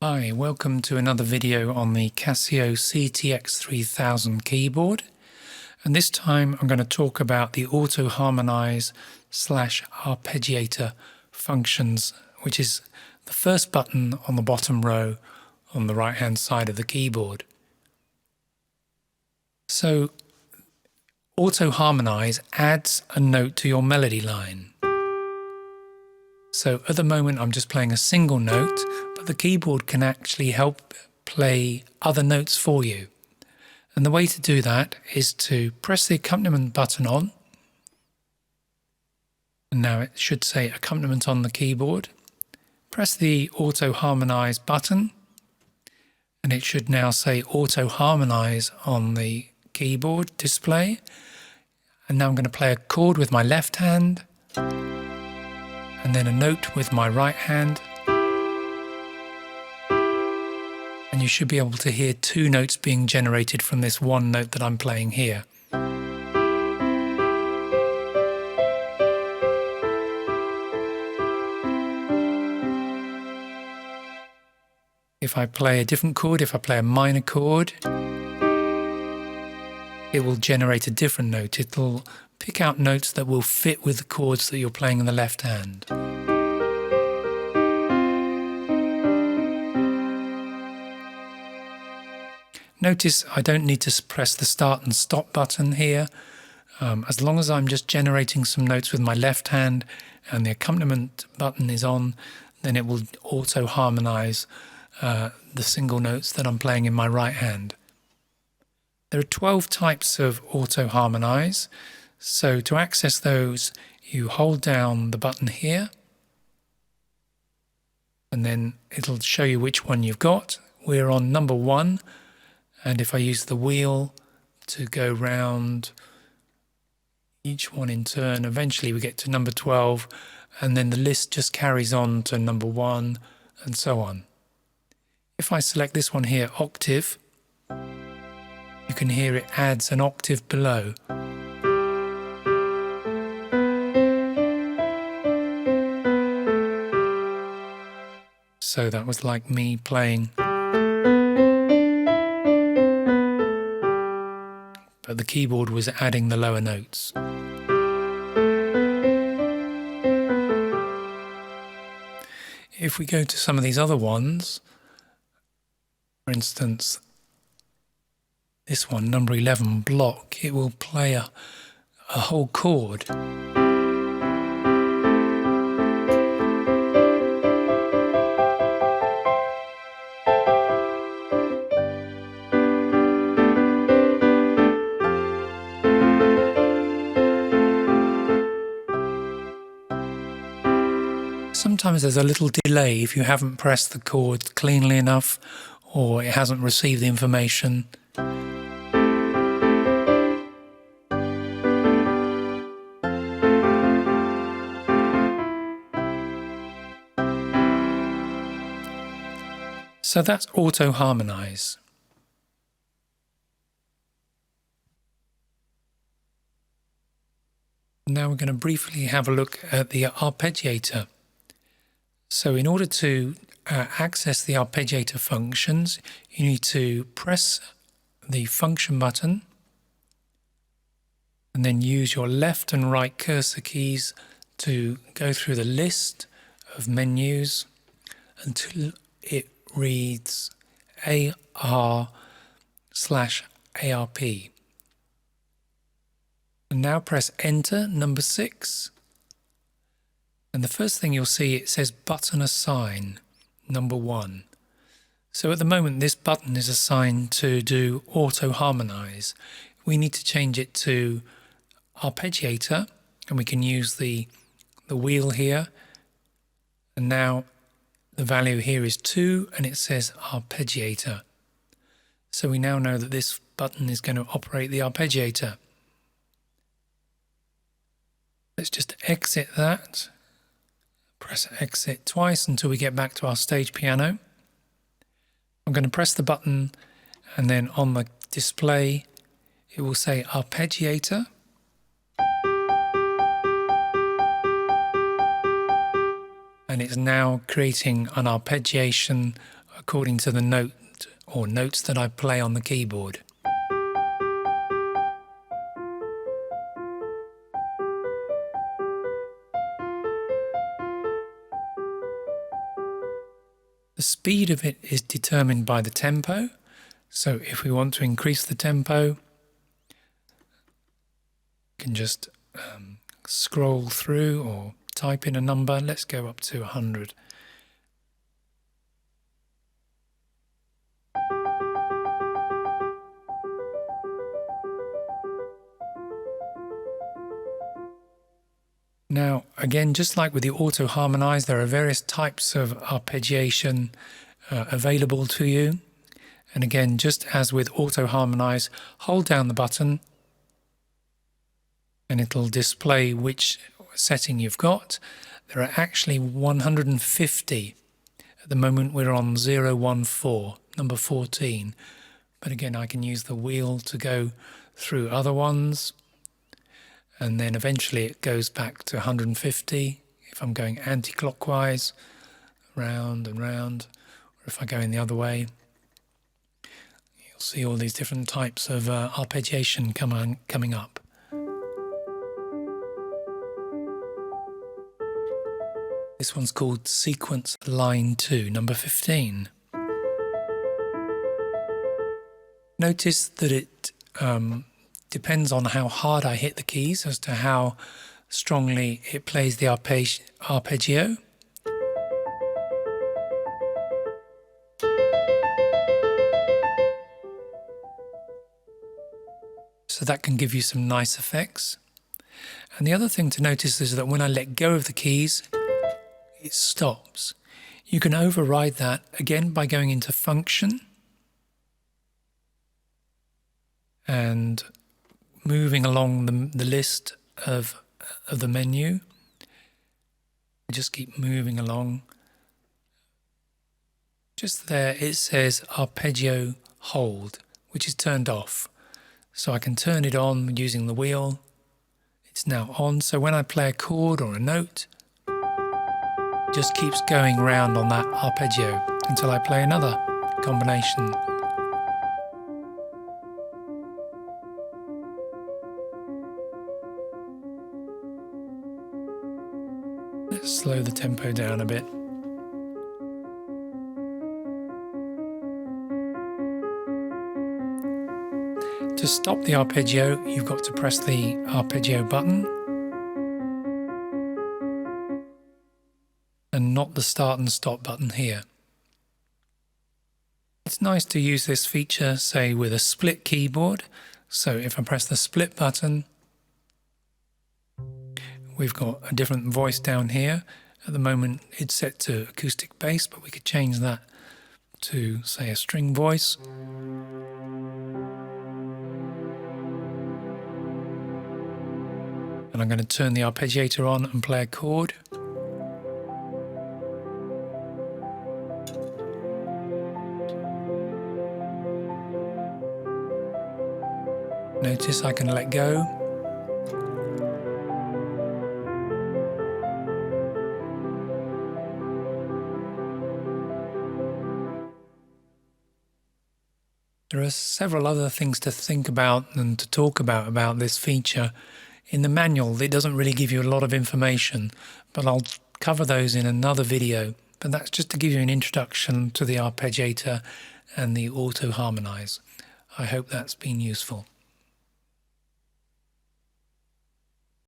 Hi, welcome to another video on the Casio CT-X3000 keyboard, and this time I'm going to talk about the Auto-harmonise / Arpeggiator functions, which is the first button on the bottom row on the right hand side of the keyboard. So Auto-harmonise adds a note to your melody line. So at the moment I'm just playing a single note, but the keyboard can actually help play other notes for you. And the way to do that is to press the accompaniment button on. And now it should say accompaniment on the keyboard. Press the Auto-harmonise button, and it should now say Auto-harmonise on the keyboard display. And now I'm going to play a chord with my left hand, and then a note with my right hand, and you should be able to hear two notes being generated from this one note that I'm playing here. If I play a different chord, if I play a minor chord, it will generate a different note. It'll pick out notes that will fit with the chords that you're playing in the left hand. Notice I don't need to press the start and stop button here. As long as I'm just generating some notes with my left hand and the accompaniment button is on, then it will auto-harmonise the single notes that I'm playing in my right hand. There are 12 types of auto-harmonise. So to access those, you hold down the button here, and then it'll show you which one you've got. We're on number 1, and if I use the wheel to go round each one in turn, eventually we get to number 12, and then the list just carries on to number 1 and so on. If I select this one here, octave, you can hear it adds an octave below. So that was like me playing, but the keyboard was adding the lower notes. If we go to some of these other ones, for instance, this one, number 11, block, it will play a whole chord. Sometimes there's a little delay if you haven't pressed the chord cleanly enough or it hasn't received the information. So that's auto-harmonise. Now we're going to briefly have a look at the arpeggiator. So in order to access the arpeggiator functions, you need to press the function button and then use your left and right cursor keys to go through the list of menus until it reads AR/ARP. And now press enter, number 6. And the first thing you'll see, it says button assign, number 1. So at the moment this button is assigned to do auto-harmonise. We need to change it to arpeggiator, and we can use the wheel here. And now the value here is 2 and it says arpeggiator. So we now know that this button is going to operate the arpeggiator. Let's just exit that. Press exit twice until we get back to our stage piano. I'm going to press the button, and then on the display it will say arpeggiator. And it's now creating an arpeggiation according to the note or notes that I play on the keyboard. The speed of it is determined by the tempo, so if we want to increase the tempo, we can just scroll through or type in a number. Let's go up to 100. Now, again, just like with the Auto-harmonise, there are various types of arpeggiation available to you. And again, just as with Auto-harmonise, hold down the button and it'll display which setting you've got. There are actually 150. At the moment we're on 014, number 14. But again, I can use the wheel to go through other ones. And then eventually it goes back to 150 if I'm going anti-clockwise, round and round, or if I go in the other way. You'll see all these different types of arpeggiation coming up. This one's called Sequence Line 2, number 15. Notice that it depends on how hard I hit the keys as to how strongly it plays the arpeggio. So that can give you some nice effects. And the other thing to notice is that when I let go of the keys, it stops. You can override that again by going into Function and moving along the list of the menu. Just keep moving along. Just there it says arpeggio hold, which is turned off. So I can turn it on using the wheel. It's now on, so when I play a chord or a note, it just keeps going round on that arpeggio until I play another combination. Let's slow the tempo down a bit. To stop the arpeggio, you've got to press the arpeggio button and not the start and stop button here. It's nice to use this feature, say, with a split keyboard. So if I press the split button, we've got a different voice down here. At the moment it's set to acoustic bass, but we could change that to, say, a string voice. And I'm going to turn the arpeggiator on and play a chord. Notice I can let go. There are several other things to think about and to talk about this feature. In the manual, it doesn't really give you a lot of information, but I'll cover those in another video. But that's just to give you an introduction to the arpeggiator and the Auto-harmonise. I hope that's been useful.